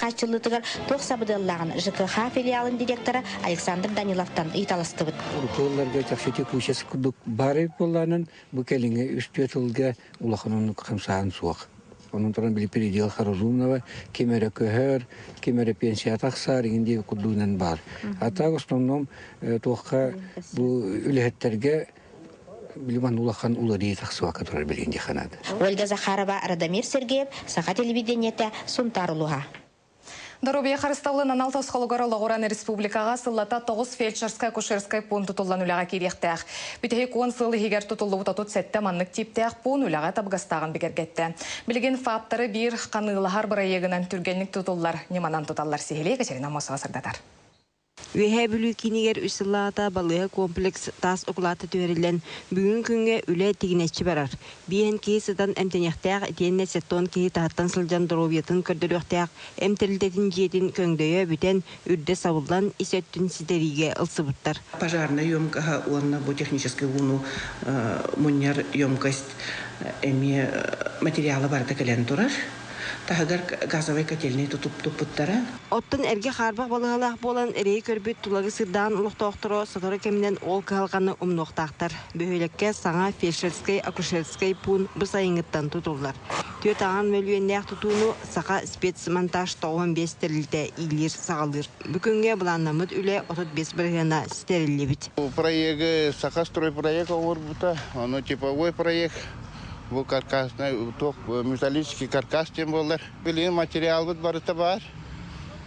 качылытыгар тох сабыдыллаган ЖКХ филиалын директоры Александр Даниловтан ыйталыстыбыт. Уруколларга чакшети кушес кудук бары болланын бу келинге үстөтүлгө улаханын камсаан суак. Onun torun bir передел Харузумнова, кемере көһөр, кемере пенсия таксар инде кудунан бар. Ата в основном тоққа бу үлеттерге билман улахан улари таксуа который билинде ханады. Ольга Захарова, Радомир Сергеев, Саха телевидениете Сунтарлуга. Доробия Харыстаулы нанал тосқолығары Лағуран Республикаға сыллата 9 фельдшерская-кушерская пун тұтылан үліға керектәқ. Бүтігі куын сылы егер тұтылы ұтатут сәтті маннық типтәқ пун үліға табғастағын бекергетті. Білген фаптары бір қанығылығар бұра егінен түргенлік тұтылылар, неманан тұталар сехелей Катерина Мосова сырдатар. Үһә бүлүү кинигер үсіллаата балыға комплекс тас окулаты төрілен бүгін күнге үлі тигінетші барар. Бейін кейсідан әмтенектәқ етенне сеттон кейі тағыттан сылжан дұровиятын көрдіріқтәқ әмтірілдетін жетін көңдөйі бүтен үрді сабылдан исөттін сидериге ылсыбыттар. Пожарная емкаға онна бу технический луну муньяр емкость эми материалы барда кәлен тұрар. Тахагар газовый котельный туп-туп-туптара. Оттын әрге қарбақ балығалақ болан әрей көрбет тулагы сырдан ұлықтоқтыру сатыры кемінен ол қалғаны ұмноқтақтар. Бөхелекке саңа фельдшерскай-акушерскай пун бұс айыңыттан тұтылар. Төт аған мөлуеннәқ тұтуыну сақа спецмонтаж 95 стерилді илер сағалыр. Бүкінге бұланнамыд үлі 35 біргена стерилі біт. Проект, сақа строй проект олар бұта, оно типовой проект. Bu karkasna, metallический karkas тем болар. Билин материал бит барыта бар.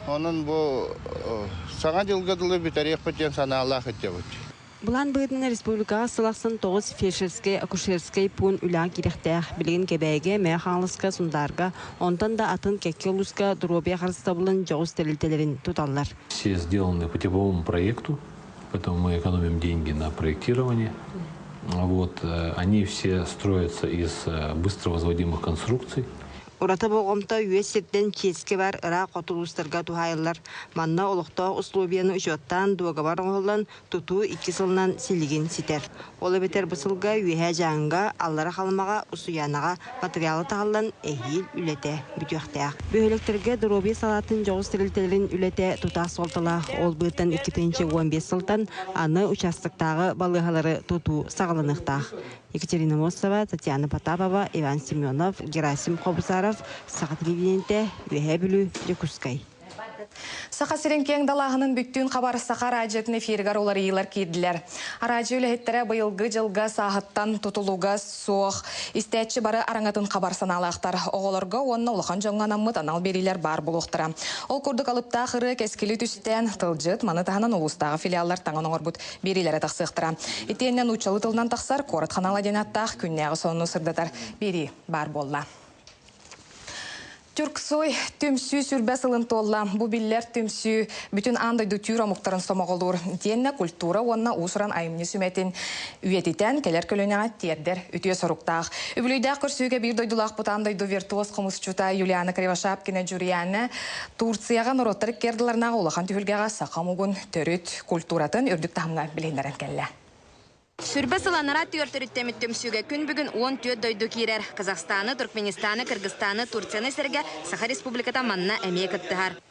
Onun bu sağa жылгадылы битарек патен саналах этебит. Булан быдын республикага сылаксын 9 фельдшерскай-акушерскай пун үлән кирехтәх билген кебәге мәханлыска сундарга, онтан да атын кеккелуска Доробия Харыстабылын жауыз терилтелерин туталлар. Все сделаны по типовому проекту, поэтому мы экономим деньги на проектирование. Вот, они все строятся из быстро возводимых конструкций. Урата боғымта үйесерден ческе бар ыра қотылыстарға тухайылар. Манна олықта условияны үшоттан дуағабар оғылан тұту 2 сылынан селеген ситер. Олы бетер бұсылға үйе жаңға, аллара қалмаға, ұсуянаға материалы тағылан әйел үлете бүтіқтәқ. Бөйлектерге Доробия салатын жоғыз тірілтелерін үлете тұта солтыла. Ол бұйттан 2015 сылтан аны участықтағы балығалары тұту сағылынықтақ. Екатерина Мосова, Татьяна Потапова, Иван Семенов, Герасим Қобысаров, Сақа телевидениете, Үһә бүлүү, Жекускай. Сақа сиренкең далағының бүттін қабары Сақа радиотын эфиргар олар иылар кейділер. Радио үліхеттері бұйылғы жылға сағыттан тұтылуға соқ. Истәтші бары араңатын қабар саналақтар. Оғыларға онына ұлған жоңған аммыт анал берилер бар бұлықтыра. Ол күрдік алыпта қыры кәскілі түстен тылжыт манытағынан ұлыстағы филиаллар таңын оңыр бұд берилері тақсықтыра. Етеннен ұчалы тылынан тақсар қорыт қанала денаттақ күннәғы соны сырдатар бері бар болла. Түрксой түмсүй сүрбә сылын толла. Бу биллер түмсүй бүтін андайды түйра мұқтарын сомағылыр. Денне культура онна усыран айымны сүметін үйететен келер көлінеға тердер үтіе сұрықтақ. Үбілейдәқ көрсүйге бір дойдулақ бұтандайды виртуоз қымысчута Юлиана Кривошапкина Джурияны Турцияға нұроттарық керділернаға олақан түйілгеға сақамуғын төріт культуратын үрдік тағымға білейндерін кәлі. Сүрбе сыланара түйөртөрүттемит төмсүгө күн бүгүн 14 дойду кирер. Казахстаны, Туркменистаны, Кыргызстаны, Турцияны серге Саха Республиката манна эмие кыттыгар.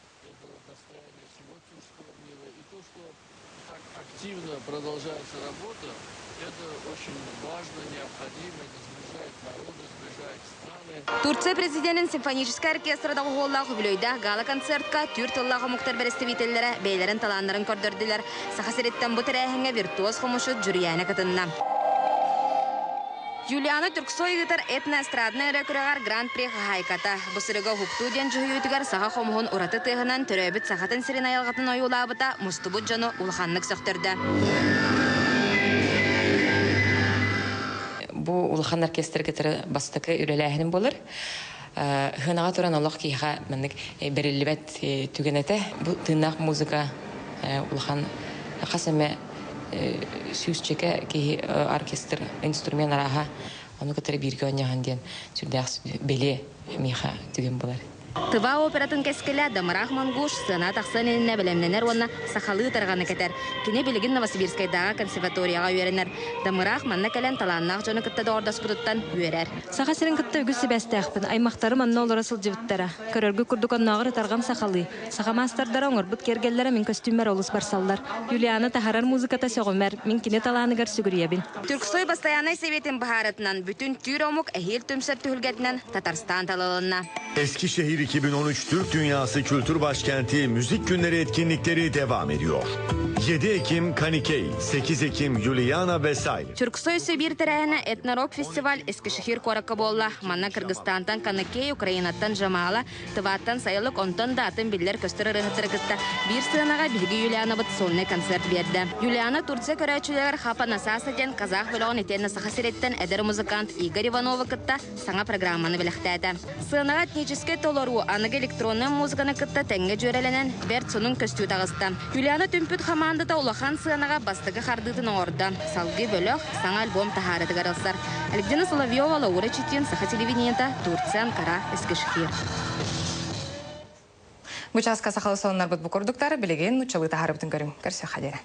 Активно продолжается работа. Это очень важно, необходимо. Это сближает народы, сближает страны. Турция президентин симфонический оркестрдагы голлах бүлөйдө гала концертка түр тыллагы муктар берестибителлере бейлерин таланнарын көрдөрдүлөр. Саха сереттен бу терехиңе виртуоз хомушу Джурияна кытынна. Юлиана Түрксой гитар этно-эстрадный рекордгар гран-при хайката. Бусырыга хукту ден жүйүтүгар саха хомугун ураты тыгынан төрөбүт сахатын сирин аялгатын оюлабыта мустубут жону улханнык сөктөрдө. Бу улхан оркестр гитары бастыкы үреләһин булыр. Хынаға туран Аллах киха менник берилбет түгенете. Бу тынак музыка улхан хасаме сүзчеке ки оркестр инструмент араха аны гитары бирге ойнаган ден сүрдәс беле миха түген булар. Тыва оператын кескеле Дамырах Мангуш сына тақсан еніне білемненер онна сақалы тарғаны кетер. Кене білігін Новосибирскайдағы консерваторияға үйеренер. Дамырах манна кәлен таланнақ жоны кітті ордас бұдыттан үйерер. Сақа сирен кітті үгісі бәстәқпін. Аймақтары манна олары сылжыбыттара. Көрөргі күрдік оннағыры тарғам сақалы. Сақа мастардара оңыр бұд кергеллері мен костюмер олыс барсалдар. Юлиана тахарар музыката соғымер. Мен кене таланыгар сүгіребін. Түрксой бастаянай Советин Baharatından bütün Türomuk ehil tümsep tühülgetinden Tatarstan talalığına. Eskişehir 2013 Türk Dünyası Kültür Başkenti Müzik Günleri etkinlikleri devam ediyor. 7 Ekim Kanikey, 8 Ekim Juliana vesaire. Türksoy Sibir terehine etnorok festival Eskişehir Korakabolla. Manna Kırgızistan'dan Kanikey, Ukrayna'dan Jamala, Tıvat'tan sayılık ondan dağıtın biller köstürü rıhıtırgıtta. Bir sığınağa bilgi Juliana bıt sonuna konsert verdi. Juliana Turciya körəçüler Hapa Nasasıden Kazak vloğun etenine sahasiretten eder muzikant Igor Ivanova kıtta sana programını bilektädi. Sığınağa etniçiske toloru anıg elektronun muzikana kıtta tenge jörelenen Bertsonun köstüğü tağısты. Juliana tümpüt hamandıda ulahan sığınağa bastıgı xardıtın orda. Salgı bölük sana albom taharıtı garılsar. Alexandra Solovyova, Laura Chitin, Saha televideniyada, Turciya, Ankara, Eskişehir. Bu çaska sahalı sonlar bu kurduklar bilegen uçalı taharıbıtın görüm. Görüşü xadere.